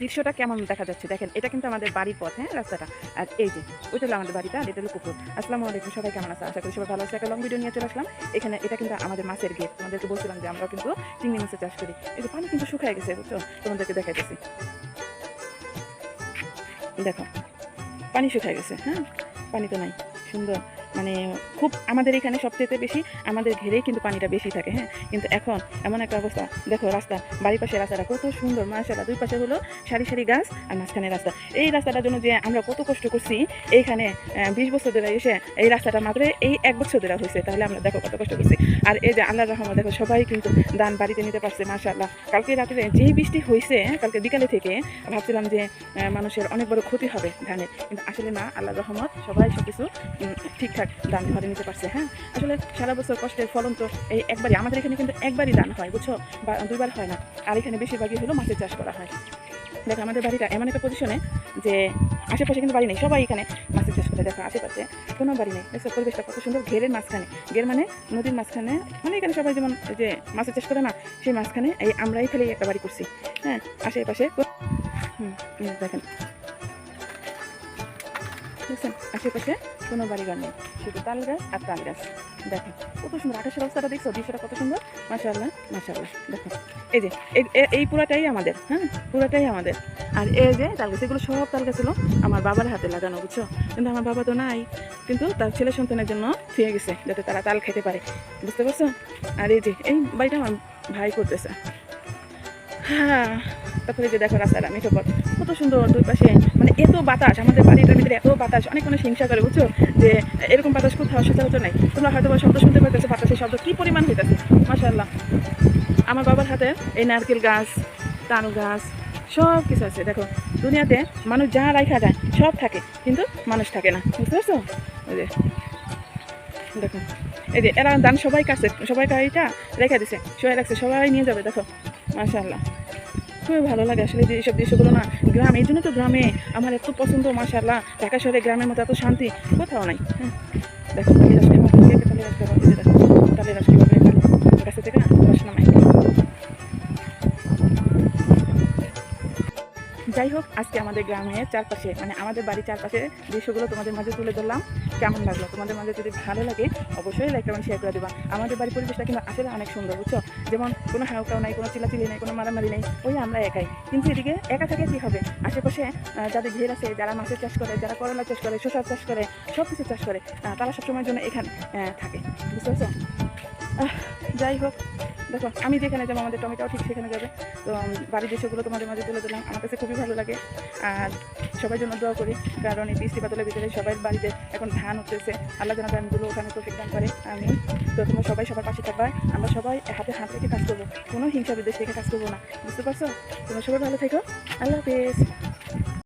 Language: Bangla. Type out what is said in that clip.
দৃশ্যটা কেমন দেখা যাচ্ছে দেখেন, এটা কিন্তু আমাদের বাড়ির পথ, হ্যাঁ রাস্তাটা। আর এই যে ওইটা হলো আমাদের বাড়িটা, আর এটা হলো পুকুর। আসসালামু আলাইকুম, সবাই কেমন আছে? আশা করি সবাই ভালো আছে। একটা লং ভিডিও নিয়ে চলে আসলাম এখানে। এটা কিন্তু আমাদের মাছের গেট, তোমাদেরকে বলছিলাম যে আমরা কিন্তু চিংড়ি মাছের চাষ করি। এই যে পানি কিন্তু শুকায় গেছে, বুঝছো, তোমাদেরকে দেখাইতেছি। দেখো পানি শুকায় গেছে, হ্যাঁ পানি তো নাই। সুন্দর, মানে খুব আমাদের এখানে সবচেয়ে বেশি আমাদের ঘেরেই কিন্তু পানিটা বেশি থাকে, হ্যাঁ। কিন্তু এখন এমন একটা অবস্থা, দেখো রাস্তা, বাড়ির পাশে রাস্তাটা কত সুন্দর মাশাআল্লাহ। দুই পাশে হলো সারি সারি গাছ, আর মাঝখানে রাস্তা। এই রাস্তাটার জন্য যে আমরা কত কষ্ট করছি এইখানে, 20 বছর ধরে এসে এই রাস্তাটা মাত্র এই 1 বছর ধরে হয়েছে, তাহলে আমরা দেখো কত কষ্ট করছি। আর এই যে আল্লাহর রহমত, দেখো সবাই কিন্তু ধান বাড়িতে নিতে পারছে মাশাআল্লাহ। কালকে রাতে যেই বৃষ্টি হয়েছে, কালকে বিকালে থেকে ভাবছিলাম যে মানুষের অনেক বড় ক্ষতি হবে ধানের, কিন্তু আসলে না, আল্লাহর রহমত, সবাই সব কিছু ঠিকঠাক ধান ঘরে নিতে পারছে, হ্যাঁ। আসলে সারা বছর কষ্টের ফলন তো এই একবারই, আমাদের এখানে কিন্তু একবারই ধান হয়, বুঝছো, বা 2বার হয় না। আর এখানে বেশিরভাগই হলো মাছের চাষ করা হয়। দেখো আমাদের বাড়িটা এমন একটা পজিশনে যে আশেপাশে কিন্তু বাড়ি নেই, সবাই এখানে মাছের চাষ করে। দেখো আশেপাশে কোনো বাড়ি নেই, দেখো পরিবেশটা কত সুন্দর। ঘেরের মাঝখানে, ঘের মানে নদীর মাঝখানে, মানে এখানে সবাই যেমন যে মাছের চাষ করে না, সেই মাঝখানে এই আমরাই খালি একটা বাড়ি করছি, হ্যাঁ। আশেপাশে দেখেন, বুঝছেন, আশেপাশে কোনো বাড়িঘর নেই, শুধু তাল গাছ আর তাল গাছ। দেখো কত সুন্দর আকাশের অবস্থাটা, দেখছো দৃশ্যটা কত সুন্দর মাশাআল্লাহ মাশাআল্লাহ। দেখো এই যে এই পুরাটাই আমাদের, হ্যাঁ পুরাটাই আমাদের। আর এই যে তাল গাছ, এগুলো সব তাল গাছ ছিল আমার বাবার হাতে লাগানো, বুঝছো, কিন্তু আমার বাবা তো নাই, কিন্তু তার ছেলে সন্তানের জন্য ফিরে গেছে যাতে তারা তাল খেতে পারে, বুঝতে পারছো। আর এই যে এই বাড়িটা আমার ভাই করতেছে, হ্যাঁ। তারপরে যে দেখো রাস্তাটা মেঠো পথ, কত সুন্দর, দুই পাশে মানে এত বাতাস, আমাদের বাড়িটার ভিতরে এত বাতাস, অনেক মানুষ হিংসা করে, বুঝছো, যে এরকম বাতাস কোথাও সচরাচর নাই। তোমরা হয়তো শব্দ শুনতে পাইতেছো, বাতাসের শব্দ কি পরিমাণ হইতেছে মাশাআল্লাহ। আমার বাবার হাতে এই নারকেল গাছ, তাল গাছ, সব কিছু আছে। দেখো দুনিয়াতে মানুষ যা রাখা যায় সব থাকে, কিন্তু মানুষ থাকে না, বুঝতে পারছো। ওই যে দেখো এই যে এরা দান সবাই কাছে, সবাই গাড়িটা রেখে দিছে, সবাই রাখছে, সবাই নিয়ে যাবে। দেখো মাশাআল্লাহ, খুবই ভালো লাগে আসলে যে এইসব দৃশ্যগুলো না। গ্রাম, এই জন্য তো গ্রামে আমার এত পছন্দ মাশাআল্লাহ। ঢাকা শহরে গ্রামের মতো এত শান্তি কোথাও নাই, হ্যাঁ। দেখো তালের গাছ, তালের গাছ ব্যবহার করতে, দেখো তালের গাছ কীভাবে গাছে থেকে রস নামাই। যাই হোক, আজকে আমাদের গ্রামের চারপাশে, মানে আমাদের বাড়ির চারপাশে দৃশ্যগুলো তোমাদের মাঝে তুলে ধরলাম। কেমন লাগলো? তোমাদের মাঝে যদি ভালো লাগে অবশ্যই লাইক কমেন্ট শেয়ার করে দেবা। আমাদের বাড়ির পরিবেশটা কিন্তু আসলে অনেক সুন্দর, বুঝছো, যেমন কোনো হাউকাও নাই, কোনো চিল্লাচিল্লি নেই, কোনো মারামারি নেই, ওই আমরা একাই। কিন্তু এদিকে একা থেকে কী হবে, আশেপাশে যাদের ঘের আছে, যারা মাছের চাষ করে, যারা করলা চাষ করে, শসা চাষ করে, সব কিছু চাষ করে, তারা সবসময়ের জন্য এখানে থাকে, বুঝতে পারছো। যাই হোক, দেখো আমি যেখানে যাবো আমাদের টমেটোও ঠিক সেখানে যাবে। তো বাড়ির দৃশ্যগুলো তোমাদের মাঝে তুলে দিলাম, আমার কাছে খুবই ভালো লাগে। আর সবার জন্য দোয়া করি, কারণ এই বৃষ্টি বাদলের ভিতরে সবার বাড়িতে এখন ধান উঠতেছে, আল্লাহ যেন ধানগুলো ওখানে তৌফিক দান করে, আমি। তো তোমরা সবাই সবার পাশে থাকবা, আমরা সবাই হাতে হাত রেখে কাজ করবো, কোনো হিংসা বিদ্বেষ রেখে কাজ করবো না, বুঝতে পারছো। তোমরা সবাই ভালো থেকো, আল্লাহ হাফেজ।